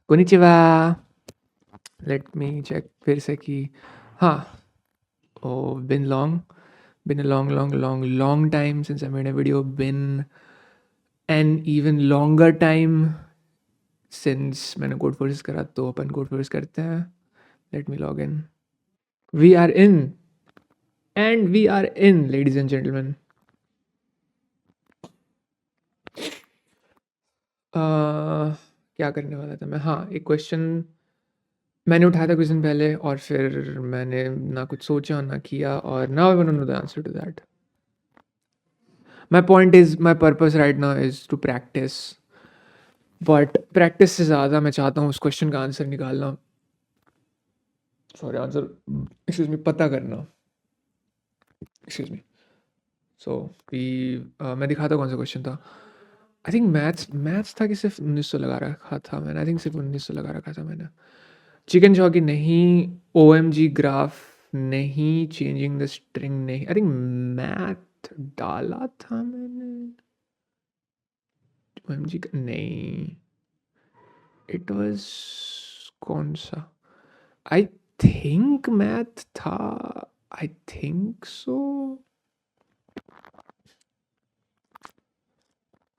Konnichiwa. Let me check फिर से कि हाँ। Oh, been a long time since I made a video. Been an even longer time since मैंने code forces करा, तो अपन code force करते हैं. Let me log in. We are in, and we are in, ladies and gentlemen. क्या करने वाला था मैं? हाँ, एक क्वेश्चन मैंने उठाया था कुछ दिन पहले, और फिर मैंने ना कुछ सोचा ना किया, और now I want to know the answer to that. My point is, my purpose right now is to practice. But practice से ज़्यादा मैं चाहता हूँ उस क्वेश्चन का आंसर निकालना. सॉरी, आंसर एक्सक्यूज मी, पता करना. Excuse me. सो कि मैं दिखाता कौन सा क्वेश्चन था. आई थिंक मैथ्स था कि सिर्फ 1900 लगा रखा था मैंने. आई थिंक सिर्फ 1900 लगा रखा था मैंने. चिकन चौकी नहीं, OMG ग्राफ नहीं, चेंजिंग द स्ट्रिंग नहीं. आई थिंक मैथ डाला था मैंने. OMG नहीं, इट वाज कौन सा? आई थिंक मैथ था. I think so.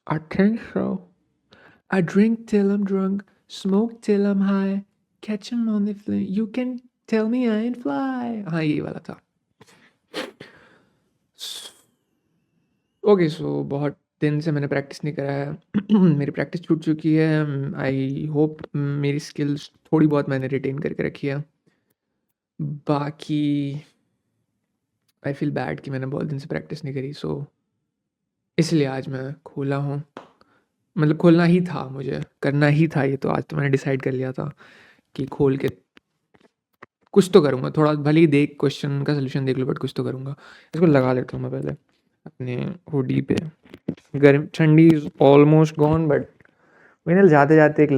I think so. I drink till I'm drunk, smoke till I'm high, catch 'em on the flame. You can tell me I ain't fly. हाँ, ये वाला था. Okay, सो बहुत दिन से मैंने practice नहीं करा है. मेरी प्रैक्टिस छूट चुकी है. आई होप मेरी स्किल्स थोड़ी बहुत मैंने रिटेन करके रखी है. बाकी आई फील बैड कि मैंने बहुत दिन से प्रैक्टिस नहीं करी, सो इसलिए आज मैं खोला हूँ. मतलब खोलना ही था, मुझे करना ही था ये, तो आज तो मैंने डिसाइड कर लिया था कि खोल के कुछ तो करूँगा. थोड़ा भले ही देख, क्वेश्चन का सोल्यूशन देख लो, बट कुछ तो करूँगा. इसको लगा लेता हूँ मैं पहले अपने हुडी पे. गर्म ठंडी इज ऑलमोस्ट गॉन, बट मैंने जाते जाते एक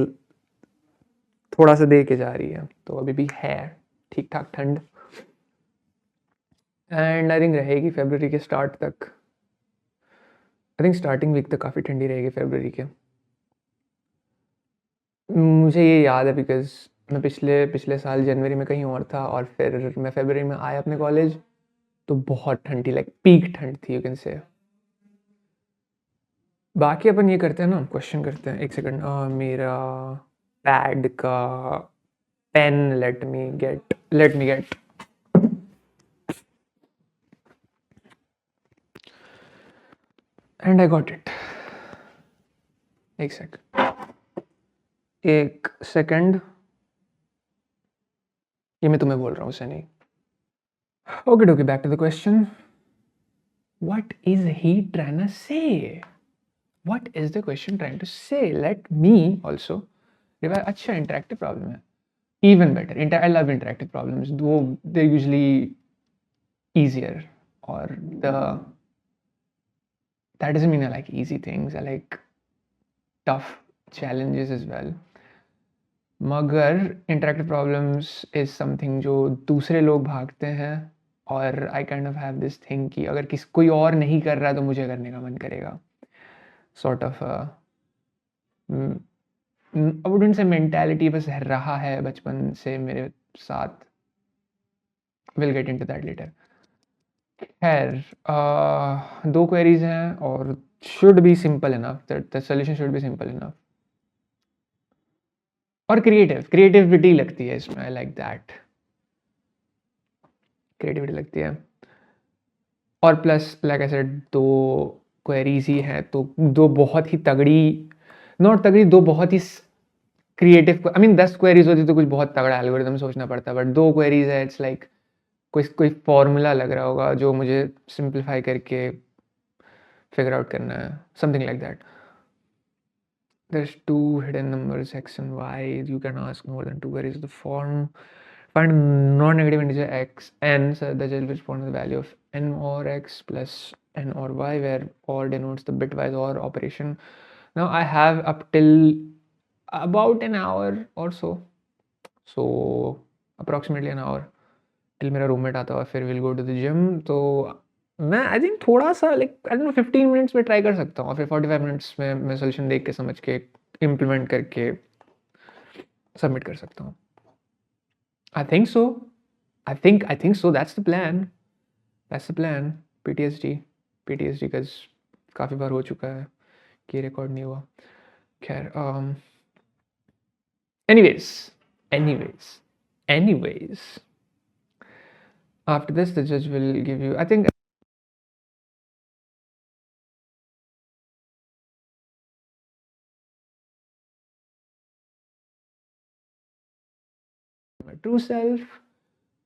थोड़ा सा दे के जा रही है, तो अभी भी है ठीक ठाक ठंड. एंड आई थिंक रहेगी फरवरी के स्टार्ट तक. आई थिंक स्टार्टिंग वीक तक काफ़ी ठंडी रहेगी फरवरी के. मुझे ये याद है बिकॉज मैं पिछले साल जनवरी में कहीं और था, और फिर मैं फरवरी में आया अपने कॉलेज, तो बहुत ठंड थी, लाइक पीक ठंड थी, यू कैन से. बाकी अपन ये करते हैं ना, क्वेश्चन करते हैं. एक सेकंड, मेरा पैड का pen let me get. And I got it. एक सेकंड, ये मैं तुम्हें बोल रहा हूँ, उसे नहीं. Okay, back to the question. What is he trying to say? What is the question trying to say? Let me also revise. अच्छा, interactive problem है. Even better. I love interactive problems. Though they're usually easier, or that doesn't mean I like easy things. I like tough challenges as well. मगर interactive problems is something जो दूसरे लोग भागते हैं, और I kind of have this thing कि अगर कोई और नहीं कर रहा तो मुझे करने का मन करेगा. Sort of I wouldn't say mentality, बस रहा है बचपन से मेरे साथ. We'll get into that later. खैर, 2 queries हैं, और should be simple enough. The solution should be simple enough. और creativity लगती है इसमें. I like that. Creativity लगती है. और plus like I said, 2 queries ही हैं, तो 2 बहुत ही तगड़ी, नॉट तगड़ी, 2 बहुत ही क्रिएटिव. आई मीन 10 क्वेरीज होती तो कुछ बहुत तगड़ा एल्गोरिथम सोचना पड़ता, बट 2 क्वेरीज है. इट्स लाइक कोई फॉर्मूला लग रहा होगा जो मुझे सिंप्लीफाई करके फिगर आउट करना है. Something like that. There's 2 hidden numbers x and y. You can ask more than 2 queries. The form, find non-negative integer x n so that will respond to the value of n or x plus n or y, where or denotes the bitwise or operation. Now I have up till about an hour or so approximately an hour till मेरा roommate आता है, फिर will go to the gym. तो मैं I think थोड़ा सा like I don't know 15 minutes में try कर सकता हूँ, और फिर 45 मिनट्स में मैं सोल्यूशन देख के समझ के इम्प्लीमेंट करके सबमिट कर सकता हूँ। I think so, I think so, that's the plan, PTSD का काफ़ी बार हो चुका है कि रिकॉर्ड नहीं हुआ। खैर, anyways, after this the judge will give you, I think, my true self,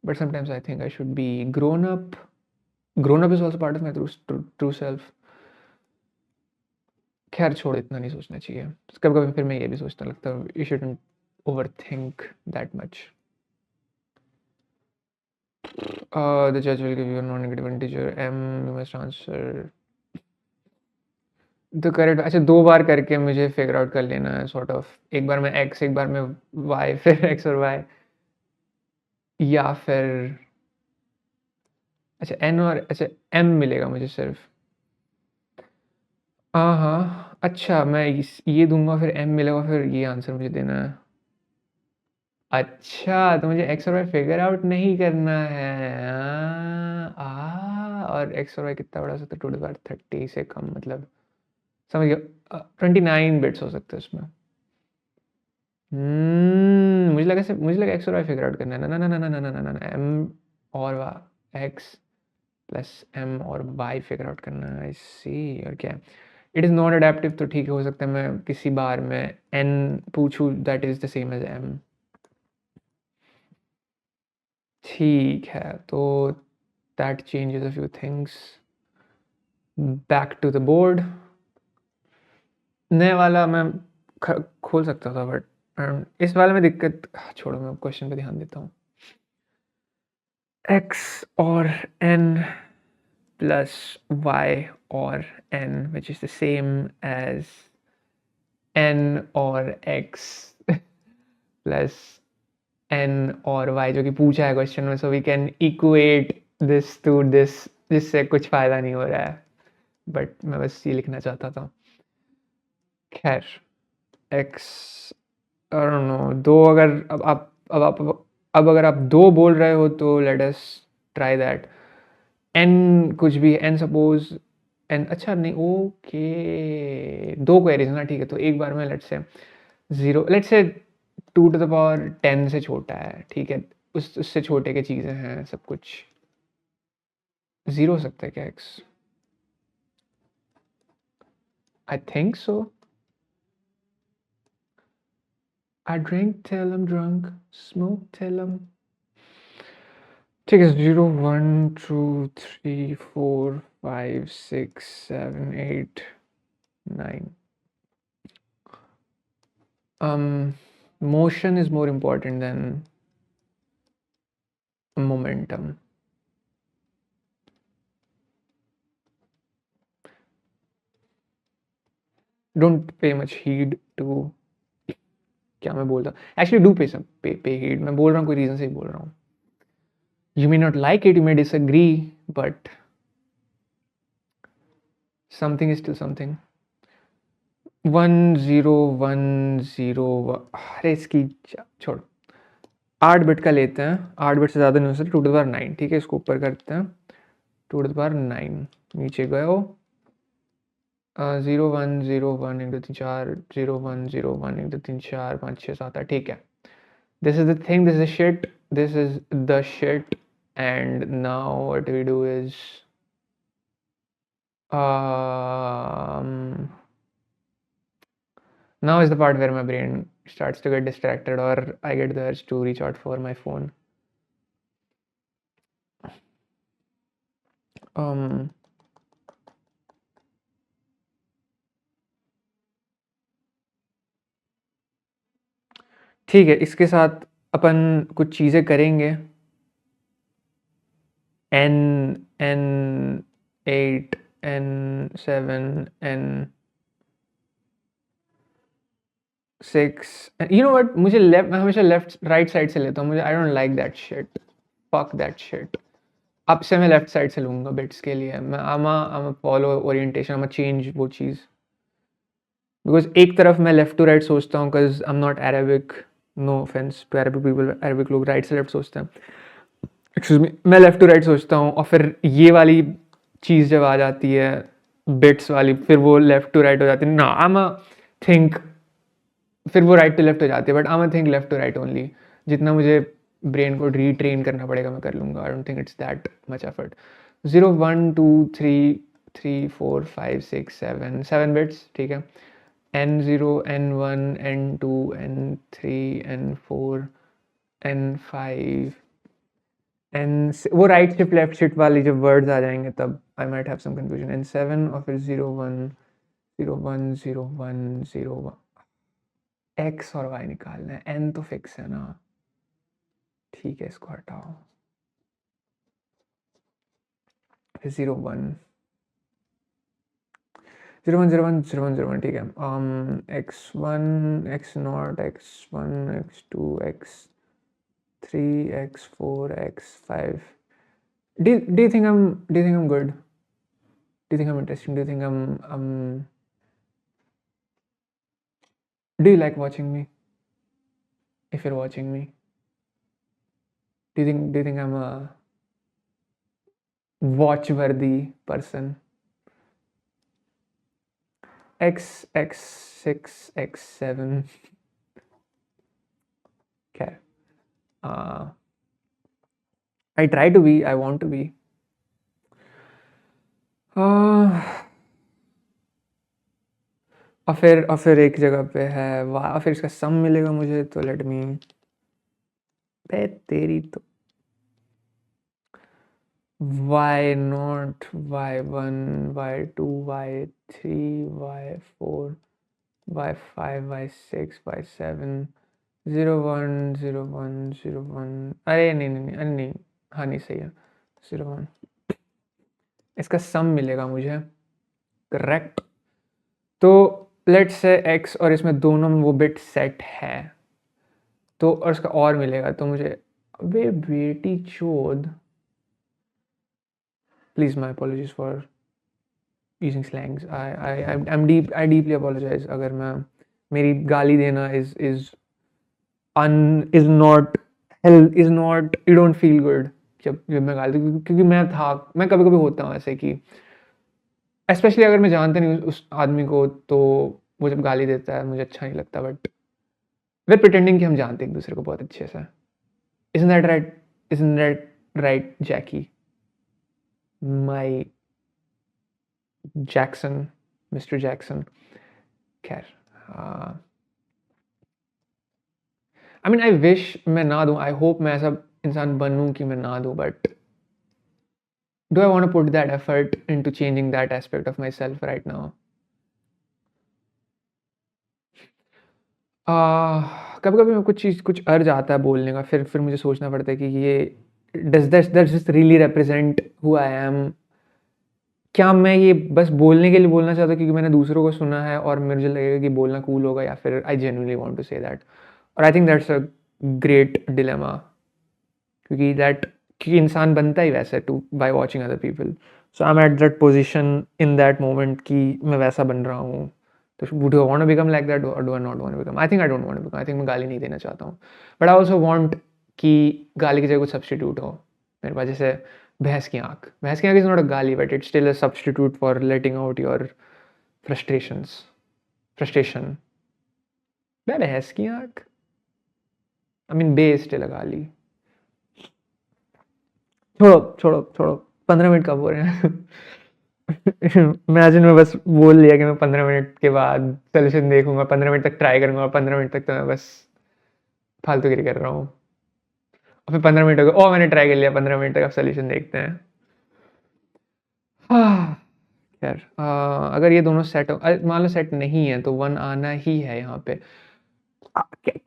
but sometimes I think I should be grown up. Grown up is also part of my true self. खैर छोड़, इतना नहीं सोचना चाहिए। कभी कभी फिर मैं ये भी सोचता लगता है, you shouldn't overthink that much. The judge will give you a non-negative integer m, you must answer the correct। अच्छा, 2 बार करके मुझे फिगर आउट कर लेना है सॉर्ट ऑफ, एक बार में x, एक बार में y, फिर x और y, या फिर अच्छा n और अच्छा m मिलेगा मुझे सिर्फ। हाँ, अच्छा मैं ये दूंगा, फिर m मिलेगा, फिर ये आंसर मुझे देना है। अच्छा, तो मुझे x और y फिगर आउट नहीं करना है। और x और y कितना बड़ा सकता है, 2 to the power 30 से कम, मतलब समझ गया। 29 बिट्स हो सकते हैं उसमें। मुझे लगा x और y फिगर आउट करना है। ना, m और x प्लस m और y फिगर आउट करना है। आई सी। और क्या है, इट इज़ नॉट अडेप्टिव, तो ठीक है, हो सकता है मैं किसी बार में n पूछूं that is the same as m। ठीक है, तो that changes a few things. Back to the board. नए वाला मैं खोल सकता था, बट इस वाले में दिक्कत, छोड़ो, मैं क्वेश्चन पे ध्यान देता हूँ। x और n plus y or n, which is the same as n or x plus n और y, जो कि पूछा है क्वेश्चन में। So we can equate this to this, जिससे कुछ फ़ायदा नहीं हो रहा है, बट मैं बस ये लिखना चाहता था। खैर, x, आई डोंट नो, दो, अगर अब अगर आप 2 बोल रहे हो तो let us try that. n कुछ भी, n सपोज n, अच्छा नहीं, ओके, 2 क्वेरीज ना, ठीक है, तो एक बार में let's say 0, let's say 2 to the power 10 से छोटा है, ठीक है, उससे छोटे की चीज़ें हैं सब कुछ। 0 हो सकता है क्या x? I think so. I drink till I'm drunk, smoke till I'm, ठीक है, 0 1 2 3 4 5 6 7 8 9। Motion is more important than momentum. Don't pay much heed to, क्या मैं बोल रहा हूँ, actually do pay heed, मैं बोल रहा हूँ कोई रीज़न से ही बोल रहा हूँ। You may not like it, you may disagree, but something is still something. 1 0 1 0, अरे इसकी छोड़, 8 बिट का लेते हैं, 8 बिट से ज़्यादा नहीं हो सकता, 2 to the power 9, ठीक है, इसको ऊपर करते हैं, 2 to the power 9, नीचे गए हो, 0 1 0 1 1 2 3 4, 0 1 0 1 1 2 3 4 5 6 7 8, ठीक है। This is the thing, this is the shit, this is the shit, and now what we do is now is the part where my brain starts to get distracted, or I get the urge to reach out for my phone. ठीक है, इसके साथ अपन कुछ चीज़ें करेंगे। n n 8 n 7 n 6, you know what, मुझे left, मैं हमेशा लेफ्ट राइट साइड से लेता हूँ, मुझे, I don't like that shit, fuck that shit. अब से मैं लेफ्ट साइड से लूँगा बिट्स के लिए, मैं आमा फॉलो ओरिएंटेशन, आमा चेंज वो चीज़, बिकॉज एक तरफ मैं लेफ्ट टू राइट सोचता हूँ, because I am not Arabic, no offence to Arabic people, Arabic लोग राइट से लेफ्ट सोचते हैं, एक्सक्यूज मी, मैं लेफ्ट टू राइट सोचता हूँ, और फिर ये वाली चीज़ जब आ जाती है बिट्स वाली, फिर वो लेफ्ट टू राइट हो जाती है ना, आई एम थिंक, फिर वो राइट टू लेफ्ट हो जाती है, but I am think left to right only. जितना मुझे ब्रेन को रीट्रेन करना पड़ेगा मैं कर लूँगा, I don't think it's that much effort. 0 1 2 3 3 4 5 6 7 7 bits, ठीक है। N0 N1 N2 N3 N4 N5 वो राइट शिफ्ट लेफ्ट शिफ्ट वाली जब वर्ड्स आ जाएंगे तब I might have some confusion. N7 और फिर 0 1 0 1 0 1 0 1 X और Y निकालना है, N तो फिक्स है ना, ठीक है इसको हटाओ, फिर 0 1 0 1 0 1 0 1 0 1, ठीक है। X1 X0 X1 X2 X3 X4 X5. Do you think I'm good? Do you think I'm interesting? Do you think do you like watching me? If you're watching me, do you think I'm a watch worthy person? X6 X7. Okay. I try to be, I want to be. और फिर एक जगह पे है और फिर इसका सम मिलेगा मुझे, तो लेट मी, तेरी तो y0 y1 y2 y3 y4 y5 y6 y7 0 1 0 1 0 1, अरे नहीं, हाँ नहीं सही है, 0 1, इसका सम मिलेगा मुझे, करेक्ट। तो लेट्स से x और इसमें दोनों में वो बिट सेट है, तो और इसका और मिलेगा तो मुझे, अबे बेटी चोद, please my apologies for using slangs, I deeply apologise अगर मैं, मेरी गाली देना is not, you don't feel good जब मैं गाली, क्योंकि मैं कभी कभी होता हूँ ऐसे कि, स्पेशली अगर मैं जानते नहीं उस आदमी को, तो वो जब गाली देता है मुझे अच्छा नहीं लगता, बट वे प्रिटेंडिंग कि हम जानते हैं एक दूसरे को बहुत अच्छे से। Isn't that right? Isn't that right, Jackie? My Jackson, Mr. Jackson. खैर, I mean, I wish मैं ना दूँ, I hope मैं ऐसा इंसान बनूँ कि मैं ना दूँ, but do I want to put that effort into changing that aspect of myself right now? कभी कभी मैं कुछ अर्ज आता है बोलने का, फिर मुझे सोचना पड़ता है कि ये does this really represent who I am? क्या मैं ये बस बोलने के लिए बोलना चाहता हूँ क्योंकि मैंने दूसरों को सुना है और मुझे लगेगा कि बोलना कूल होगा, या फिर I genuinely want to say that, और I think that's a great dilemma, क्योंकि इंसान बनता ही वैसे टू by watching other people. So I am at that position in that moment कि मैं वैसा बन रहा हूँ, तो would I want to become like that और do I not want to become? I think I don't want to become, I think मैं गाली नहीं देना चाहता हूँ, बट आई ऑल्सो वांट कि गाली की जगह कुछ सब्सटीट्यूट हो मेरे पास, जैसे भैंस की आँख इज नॉट अ गाली, but it's still a substitute for letting out your frustration. भैंस की आँख, I mean bay still a गाली। छोड़ो 15 मिनट कब हो रहे हैं? इमेजिन मैं बस बोल लिया कि मैं 15 मिनट के बाद सोल्यूशन देखूंगा, 15 मिनट तक ट्राई करूंगा, 15 मिनट तक तो मैं बस फालतूगिरी कर रहा हूँ, और फिर 15 मिनट हो गए, मैंने ट्राई कर लिया, 15 मिनट तक अब सोल्यूशन देखते हैं। खैर, अगर ये दोनों सेट हो, मान लो सेट नहीं है तो 1 आना ही है यहाँ पे।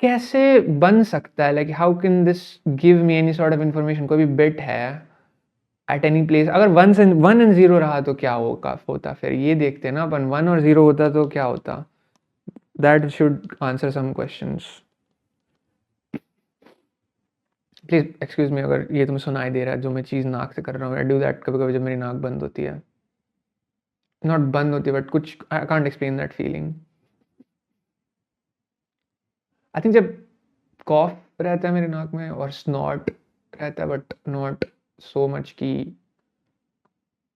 कैसे बन सकता है, like how can this give me any sort of information? कोई भी बिट है एट एनी प्लेस, अगर 1 एंड 0 रहा तो क्या होता, फिर ये देखते ना अपन, 1 और 0 होता तो क्या होता? That should answer some questions. Please excuse me अगर ये तुम्हें सुनाई दे रहा है जो मैं चीज़ नाक से कर रहा हूँ, आई डू दैट कभी कभी जब मेरी नाक बंद होती है, नॉट बंद होती बट कुछ, I can't explain that feeling. I think जब कॉफ रहता है मेरे नाक में और स्नॉट रहता है, बट नॉट सो मच कि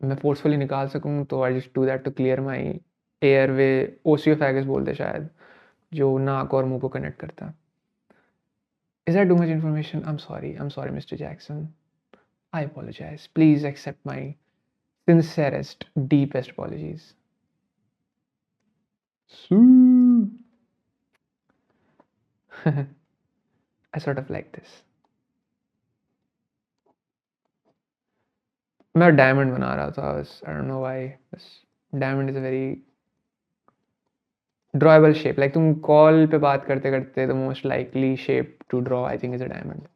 मैं फोर्सफुली निकाल सकूं, तो I just do that to clear my airway, oesophagus बोलते शायद, जो नाक और मुंह को कनेक्ट करता है। Is that too much information? I'm sorry, Mr. Jackson. I apologize. Please accept my sincerest, deepest apologies. I sort of like this. मैं डायमंड बना रहा था बस, I don't know why. बस diamond is a very drawable shape. Like तुम call पे बात करते करते the most likely shape to draw I think is a diamond.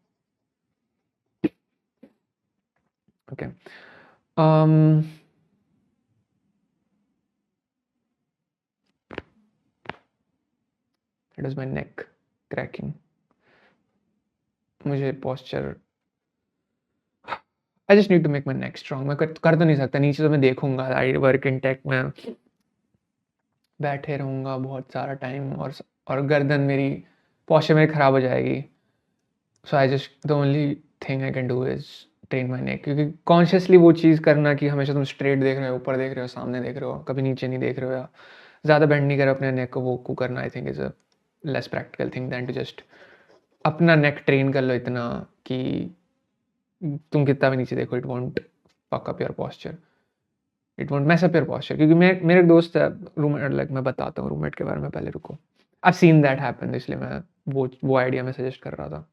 Okay. That was my neck cracking. मुझे posture, I just need to make my neck strong. मैं कर तो नहीं सकता, नीचे तो मैं देखूंगा, I work in tech में बैठे रहूंगा बहुत सारा टाइम, और गर्दन मेरी posture मेरी खराब हो जाएगी. So I just, the only thing I can do is train my neck. क्योंकि consciously वो चीज़ करना कि हमेशा तुम straight देख रहे हो, ऊपर देख रहे हो, सामने देख रहे हो, कभी नीचे नहीं देख रहे हो, या ज़्यादा bend नहीं कर रहे हो अपने neck को, वो करना I think is a less practical thing than to just अपना neck train कर लो इतना कि तुम कितना भी नीचे देखो, it won't fuck up your posture, it won't mess up your posture. क्योंकि मेरे एक दोस्त है रूममेट, लाइक मैं बताता हूँ रूममेट के बारे में, पहले रुको. I've seen that happen, इसलिए मैं वो आइडिया में सजेस्ट कर रहा था.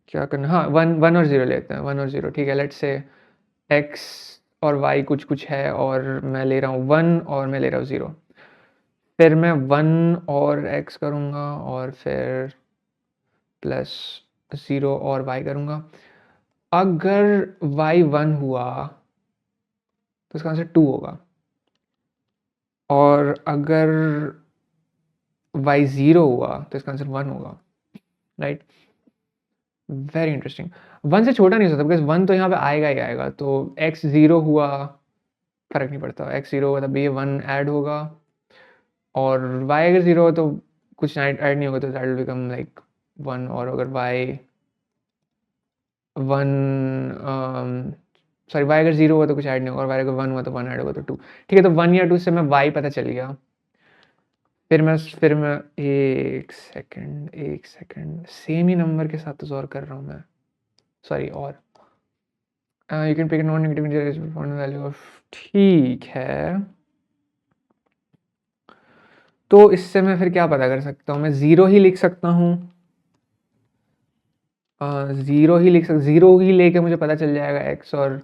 क्या करना, हाँ 1 और 0 लेते हैं, 1 और 0 ठीक है. लेट्स से x और y कुछ कुछ है और मैं ले रहा हूँ 1 और मैं ले रहा हूँ 0. फिर मैं 1 और x करूँगा और फिर प्लस 0 और y करूँगा. अगर y 1 हुआ तो इसका आंसर 2 होगा, और अगर y 0 हुआ तो इसका आंसर 1 होगा, राइट. Very interesting. 1 से छोटा नहीं हो सकता, बिकॉज 1 तो यहाँ पे आएगा ही आएगा. तो x 0 हुआ, फर्क नहीं पड़ता, x 0 हुआ तब ये 1 ऐड होगा, और y अगर 0 हो तो कुछ ऐड नहीं होगा, तो दैट विल बिकम लाइक 1. और अगर y 1 सॉरी y अगर 0 हुआ तो कुछ ऐड नहीं होगा, और y अगर 1 हुआ तो 1 ऐड होगा, तो 2. ठीक है, तो 1 या 2 से मैं y पता चल गया. फिर मैं एक सेकंड सेम ही नंबर के साथ तो और कर रहा हूँ मैं, सॉरी. और you can pick non negative value of, ठीक है. तो इससे मैं फिर क्या पता कर सकता हूँ, मैं 0 ही लिख सकता हूँ. 0 ही लेके मुझे पता चल जाएगा x और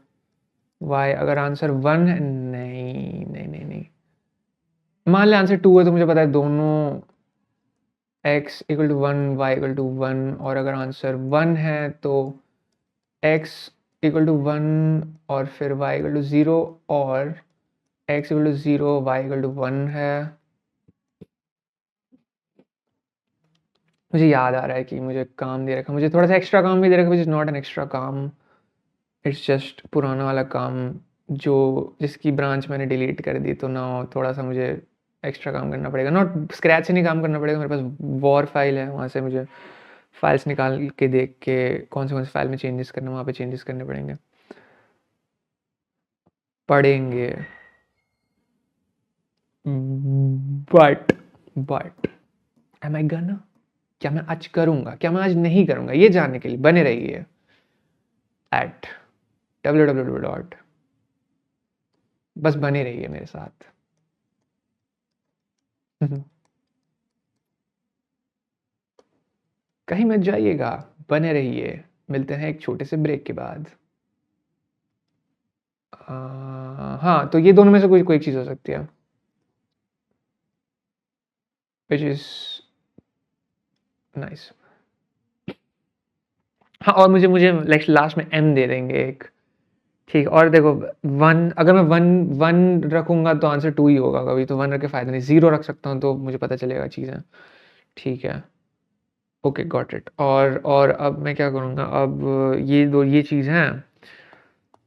y. अगर आंसर 1 है, नहीं, मान ले आंसर 2 है, तो मुझे पता है दोनों x equal to 1, y equal to 1. और अगर आंसर 1 है तो x इक्वल टू 1 और फिर y इक्वल टू 0, और x equal to 0, y equal to 1 है. मुझे याद आ रहा है कि मुझे काम दे रखा, मुझे थोड़ा सा एक्स्ट्रा काम भी दे रखा, which is not an extra काम, इट्स जस्ट पुराना वाला काम जो जिसकी ब्रांच मैंने डिलीट कर दी. तो ना थोड़ा सा मुझे एक्स्ट्रा काम करना पड़ेगा, नॉट स्क्रैच से नहीं काम करना पड़ेगा. मेरे पास वॉर फाइल है, वहाँ से मुझे फाइल्स निकाल के देख के कौन से फाइल में चेंजेस करना, वहाँ पे चेंजेस करने पड़ेंगे. बट एम आई गना, क्या मैं आज करूँगा, क्या मैं आज नहीं करूँगा, ये जानने के लिए बने रहिए एट www. बस बने रहिए मेरे साथ. कहीं मत जाइएगा, बने रहिए. मिलते हैं एक छोटे से ब्रेक के बाद. हाँ, तो ये दोनों में से कोई एक चीज़ हो सकती है, विच इज़ नाइस. हाँ, और मुझे लास्ट में m दे देंगे एक, ठीक. और देखो 1, अगर मैं 1 रखूँगा तो आंसर 2 ही होगा, कभी तो 1 रख के फ़ायदा नहीं. 0 रख सकता हूँ तो मुझे पता चलेगा चीज़ें, ठीक है. Okay, got it. और अब मैं क्या करूँगा, अब ये चीज़ हैं,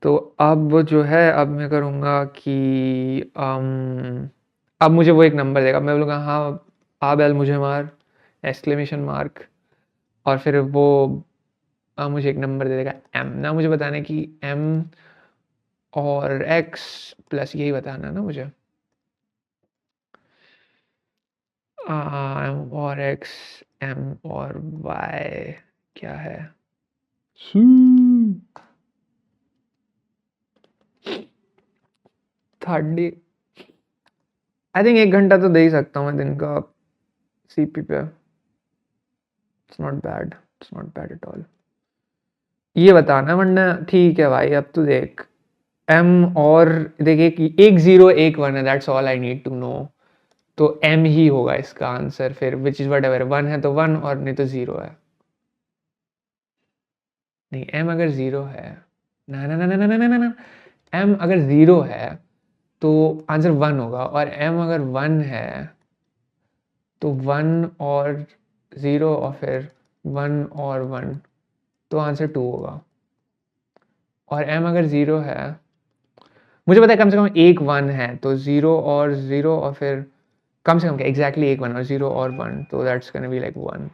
तो अब जो है अब मैं करूँगा कि अब मुझे वो एक नंबर देगा, मैं बोलूँगा हाँ आ बैल मुझे मार एक्सक्लेमेशन मार्क, और फिर वो मुझे एक नंबर दे देगा m। ना मुझे बताना है कि m और x प्लस यही बताना है ना मुझे, m और x m और y क्या है, थर्ड डे आई थिंक 1 घंटा तो दे ही सकता हूँ मैं दिन का सीपी पे। It's not bad at all. ये बताना, वरना ठीक है भाई अब तो देख m और देखिए कि 1 0 1 1 है, that's all I need to know. तो m ही होगा इसका आंसर फिर, विच इज वट एवर, 1 है तो 1 और नहीं तो 0 है। नहीं m अगर 0 है, ना ना ना ना ना ना ना ना, m अगर 0 है तो आंसर 1 होगा, और m अगर 1 है तो 1 और 0 और फिर 1 और 1 तो आंसर 2 होगा। और m अगर 0 है, मुझे पता है कम से कम एक 1 है, तो 0 और 0 और फिर कम से कम क्या एग्जैक्टली एक 1 और 0 और 1, तो दैट्स गोना बी लाइक 1।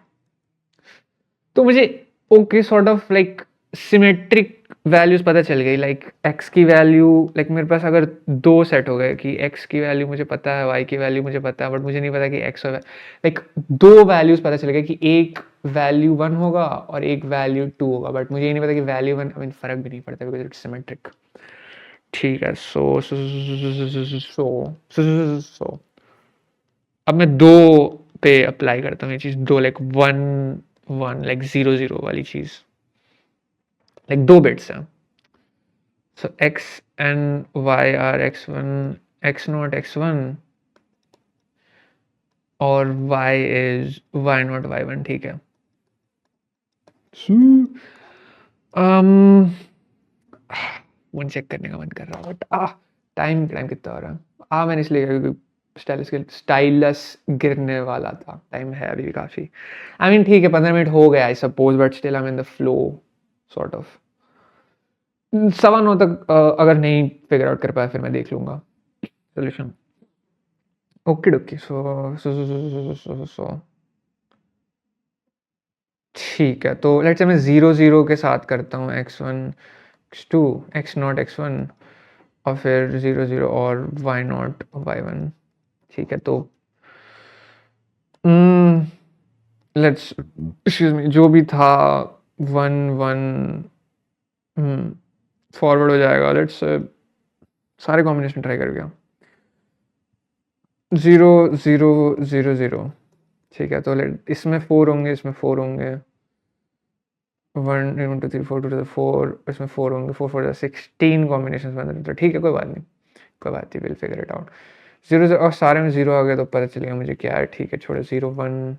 तो मुझे okay sort of like symmetric values पता चल गई, लाइक x की वैल्यू, लाइक मेरे पास अगर 2 सेट हो गए कि x की वैल्यू मुझे पता है, y की वैल्यू मुझे पता है, बट मुझे नहीं पता कि x और लाइक 2 वैल्यूज पता चल गए कि एक वैल्यू 1 होगा और एक वैल्यू 2 होगा, बट मुझे ये नहीं पता कि वैल्यू 1 आई मीन फर्क भी नहीं पड़ता बिकॉज इट्स सिमेट्रिक। ठीक है, सो अब मैं 2 पे अप्लाई करता हूँ ये चीज, 2 लाइक 1 1 लाइक 0 0 वाली चीज, लाइक 2 बिट्स हैं। So x and y are x1 x naught x1 और y is y naught y1, ठीक है। मुझे चेक करने का मन कर रहा है, बट टाइम कितना हो रहा है, मैंने इसलिए कहा क्योंकि स्टाइलस गिरने वाला था, टाइम है अभी भी काफ़ी। आई मीन ठीक है 15 मिनट हो गया I suppose, but still I am in the flow sort of. 9:15 तक अगर नहीं फिगर आउट कर पाया फिर मैं देख लूंगा सोल्यूशन। ओके डोके, सो ठीक है, तो लेट्स से मैं 0 0 के साथ करता हूँ x1 x2 x not x1 और फिर 0 0 और y नॉट y1। ठीक है, तो लेट्स एक्सक्यूज मी, जो भी था 1 1 फॉरवर्ड हो जाएगा, लेट्स सारे कॉम्बिनेशन ट्राई कर गया, 0 0 0 0। ठीक है, तो इसमें 4 होंगे, इसमें 4 होंगे, 1 1 2 3 4 2 4, इसमें 4 होंगे, 4 4 16 कॉम्बिनेशन बन रहे थे। ठीक है, कोई बात नहीं, कोई बात नहीं, विल फिगर इट आउट। 0 0 और सारे में 0 आ गए तो पता चल गया मुझे क्या है। ठीक है, छोड़ो, 0 1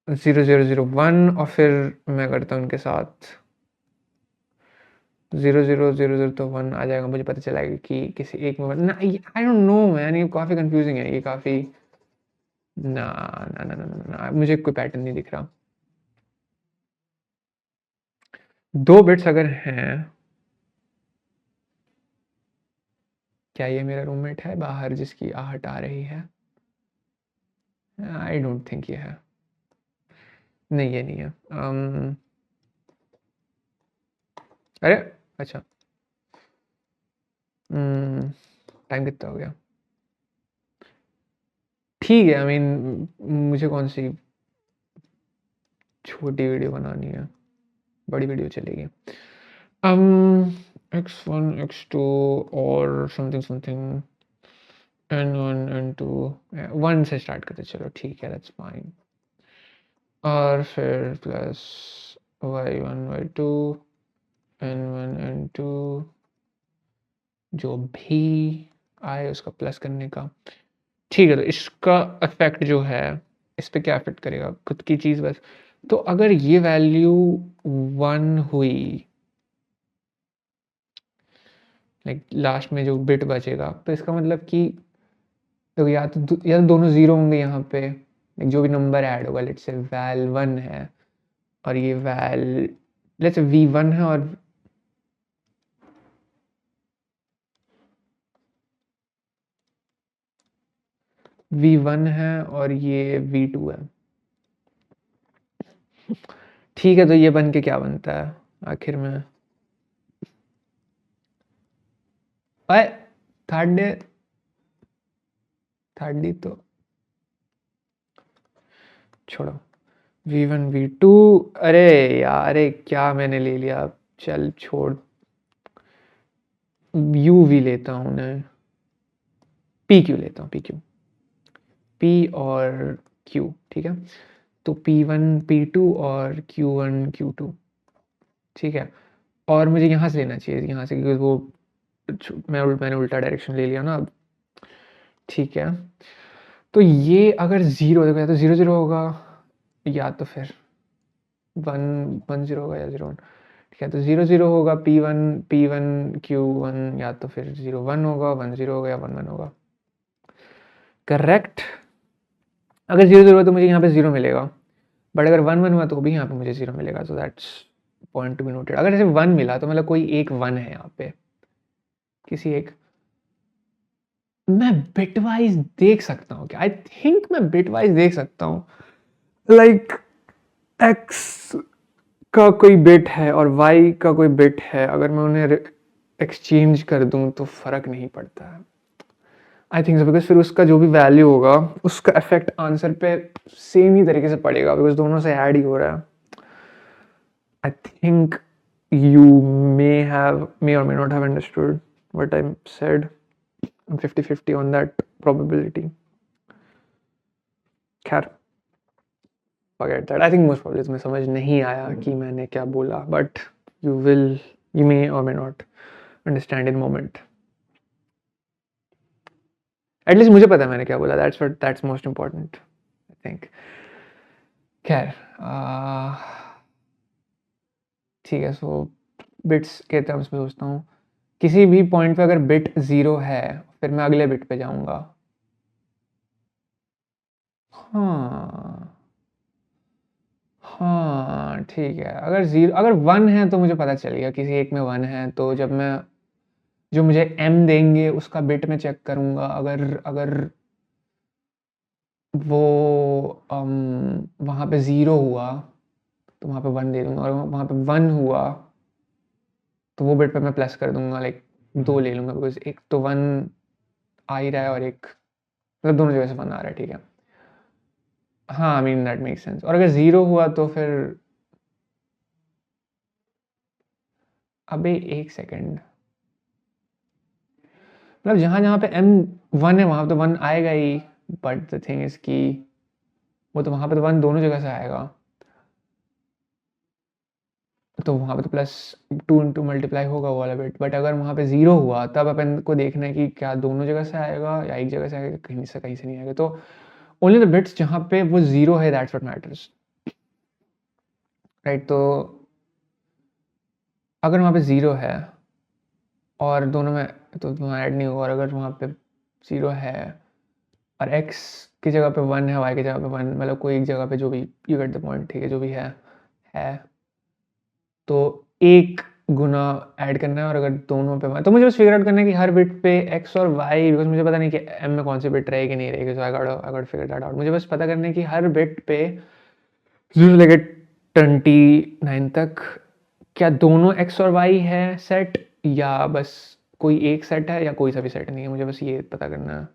0 0 0 1 और फिर मैं करता हूँ उनके साथ 0 0 0 0 तो 1 आ जाएगा, मुझे पता चलेगा कि किसी एक में ना, आई डोंट नो मैन, ये काफ़ी कंफ्यूजिंग है, ये काफ़ी ना ना ना ना ना ना, मुझे कोई पैटर्न नहीं दिख रहा। 2 बिट्स अगर हैं, क्या ये मेरा रूममेट है बाहर जिसकी आहट आ रही है? आई डोंट थिंक ये है, नहीं ये नहीं है। अरे अच्छा, टाइम कितना हो गया? ठीक है, आई मीन मुझे कौन सी छोटी वीडियो बनानी है, बड़ी वीडियो चलेगी। x1 x2 और समथिंग समथिंग n1 n2 1 से स्टार्ट करते चलो, ठीक है, दैट्स फाइन। और फिर plus y1 y2 n1 n2 जो भी आए उसका प्लस करने का। ठीक है, तो इसका इफेक्ट जो है इस पे क्या इफेक्ट करेगा, खुद की चीज़ बस। तो अगर ये वैल्यू 1 हुई, लाइक लास्ट में जो बिट बचेगा, तो इसका मतलब कि तो या तो दोनों 0 होंगे यहाँ पे, like जो भी नंबर ऐड होगा, लेट्स से वैल 1 है और ये वैल लेट्स से v1 है और V1 है और ये V2 है। ठीक है, तो ये बन के क्या बनता है आखिर में? अरे थर्ड डी तो छोड़ो। V1 V2, अरे यार, अरे क्या मैंने ले लिया, चल छोड़। UV लेता हूँ मैं, PQ लेता हूँ, PQ, P और Q, ठीक है। तो P1 P2 और Q1 Q2, ठीक है। और मुझे यहाँ से लेना चाहिए, यहाँ से, क्योंकि वो मैंने उल्टा डायरेक्शन ले लिया ना अब, ठीक है। तो ये अगर जीरो, देखो या तो 0 0 होगा या तो फिर 1 1 0 होगा या 0 1, ठीक है। तो 0 0 होगा P1 Q1, या तो फिर 0 1 होगा, 1 0 होगा या 1 1 होगा, करेक्ट। अगर 0 0 हुआ तो मुझे यहाँ पे 0 मिलेगा, बट अगर 1 1 हुआ तो भी यहाँ पे मुझे 0 मिलेगा। So that's point to be noted. अगर जैसे 1 मिला तो मतलब कोई एक 1 है यहाँ पे, किसी एक, मैं बिट वाइज देख सकता हूँ क्या? आई थिंक मैं बिट वाइज देख सकता हूँ, लाइक एक्स का कोई बिट है और वाई का कोई बिट है, अगर मैं उन्हें एक्सचेंज कर दूं तो फर्क नहीं पड़ता है। आई थिंक सो, बिकॉज फिर उसका जो भी वैल्यू होगा उसका इफेक्ट आंसर पे सेम ही तरीके से पड़ेगा, बिकॉज दोनों से ऐड ही हो रहा है। I think you may or may not have understood what I said. I'm 50-50 on that probability. खैर, forget that. I think most probably तुम्हें समझ नहीं आया कि मैंने क्या बोला, but you may or may not understand in moment. At least मुझे पता है मैंने क्या बोला. That's most important, I think. खैर, ठीक है। सो बिट्स के टर्म्स में सोचता हूँ, किसी भी पॉइंट पे अगर बिट 0 है फिर मैं अगले बिट पे जाऊंगा। हाँ ठीक है, अगर 1 है तो मुझे पता चल गया किसी एक में 1 है, तो जब मैं, जो मुझे M देंगे उसका बिट में चेक करूंगा। अगर अगर वो वहाँ पे 0 हुआ तो वहाँ पे 1 दे दूंगा, और वहाँ पे 1 हुआ तो वो बिट पे मैं प्लस कर दूंगा, लाइक 2 ले लूंगा, बिकॉज एक तो 1 आ ही रहा है और एक, मतलब दोनों जगह से 1 आ रहा है, ठीक है। हाँ, I mean that make sense. और अगर 0 हुआ तो फिर, अबे एक सेकेंड, मतलब जहाँ जहाँ पे M 1 है वहाँ तो 1 आएगा ही, बट द थिंग इज कि वो तो वहाँ पे तो 1 दोनों जगह से आएगा, तो वहाँ पे तो +2 इंटू मल्टीप्लाई होगा वो वाला बिट। बट अगर वहाँ पे 0 हुआ तब अपन को देखना है कि क्या दोनों जगह से आएगा या एक जगह से आएगा, कहीं से नहीं आएगा। तो ओनली द बिट्स जहाँ पे वो 0 है, दैट्स व्हाट मैटर्स, राइट। तो अगर वहाँ पे 0 है और दोनों में तो वहाँ ऐड नहीं होगा, और अगर वहाँ पे 0 है और x की जगह पे 1 है, y की जगह पे 1, मतलब कोई एक जगह पे जो भी, यू गेट द पॉइंट, ठीक है, जो भी है तो एक गुना ऐड करना है। और अगर दोनों पे 1, तो मुझे बस फिगर आउट करना है कि हर बिट पे x और y, बिकॉज मुझे पता नहीं कि m में कौन सी बिट रहेगी नहीं रहेगी, so I got figure that out. मुझे बस पता करना है कि हर बिट पे 0 से लेकर 29 तक क्या दोनों x और y है सेट, या बस कोई एक सेट है, या कोई सा भी सेट नहीं है। मुझे बस ये पता करना है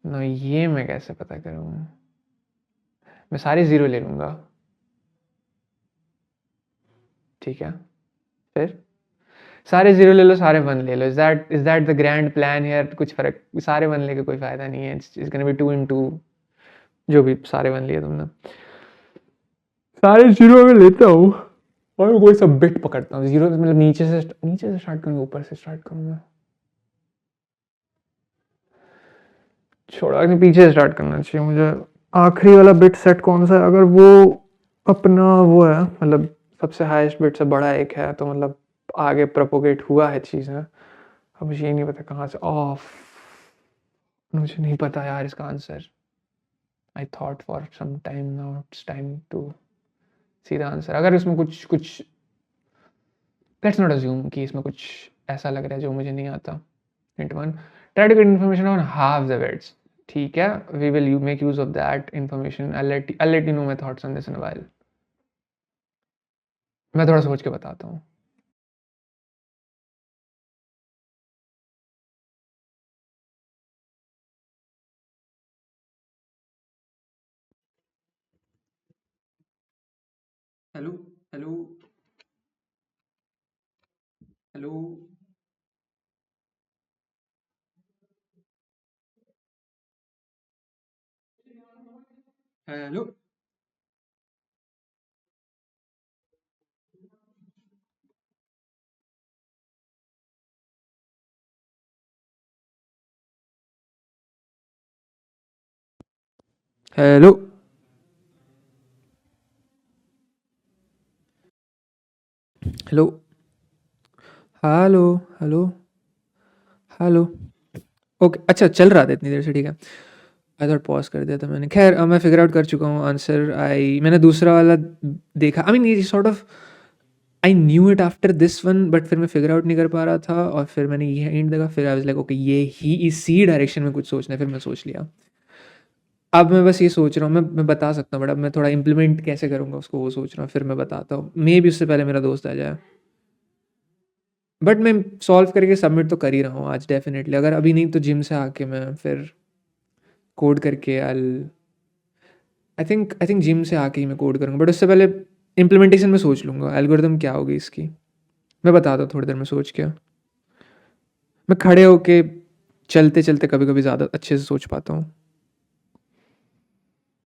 ना। ये मैं कैसे पता करूँ? मैं सारे 0 ले लूँगा, ठीक है। फिर सारे 0 ले लो, सारे 1 ले लो। Is that the grand plan here? कुछ फर्क, सारे 1 लेके कोई फायदा नहीं है। इट्स गोना बी 2 इंटू जो भी सारे 1 लिए तुमने। सारे 0 में लेता हूँ और कोई सा बिट पकड़ता हूँ 0, मतलब नीचे से स्टार्ट करूँगा, ऊपर से स्टार्ट करूँगा, छोड़ा कि पीछे से स्टार्ट करना चाहिए मुझे। आखिरी वाला बिट सेट कौन सा है? अगर वो अपना वो है, मतलब सबसे हाईएस्ट बिट से बड़ा एक है, तो मतलब आगे प्रोपोगेट हुआ है चीज़ें। अब मुझे ये नहीं पता कहाँ से ऑफ, मुझे नहीं पता यार इसका answer. I thought for some time, now it's time to see the answer. अगर इसमें कुछ कुछ, लेट्स नॉट अज्यूम कि इसमें कुछ ऐसा लग रहा है जो मुझे नहीं आता। Hint 1, try to get information on half the bits. ठीक है, we will make use of that information. I'll let you know my thoughts on this in a while. मैं थोड़ा सोच के बताता हूँ. Hello hello hello hello hello hello hello hello hello. Okay, अच्छा चल रहा था इतनी देर से, ठीक है. आई थॉट पॉज कर दिया था मैंने. खैर मैं फिगर आउट कर चुका हूँ आंसर. मैंने दूसरा वाला देखा. आई मीन ये sort of I knew it after this one, but फिर मैं फिगर आउट नहीं कर पा रहा था और फिर मैंने ये हिंट देखा. फिर आई वाज लाइक ओके, ये ही इसी डायरेक्शन में कुछ सोचना है. फिर मैं सोच लिया. अब मैं बस ये सोच रहा हूँ, मैं बता सकता हूँ बट अब मैं थोड़ा इम्प्लीमेंट कैसे करूँगा उसको वो सोच रहा हूँ. फिर मैं बताता हूँ, मे भी उससे पहले मेरा दोस्त आ जाए. बट मैं सॉल्व करके सबमिट तो कर ही रहा हूँ आज डेफिनेटली. अगर अभी नहीं तो जिम से आके मैं फिर कोड करके आई थिंक जिम से आके ही मैं कोड करूँगा. बट उससे पहले इम्प्लीमेंटेशन में सोच लूँगा एल्गोरिदम क्या होगी इसकी. मैं बताता हूँ थोड़ी देर में सोच के. मैं खड़े होके चलते चलते कभी कभी ज़्यादा अच्छे से सोच पाता हूँ.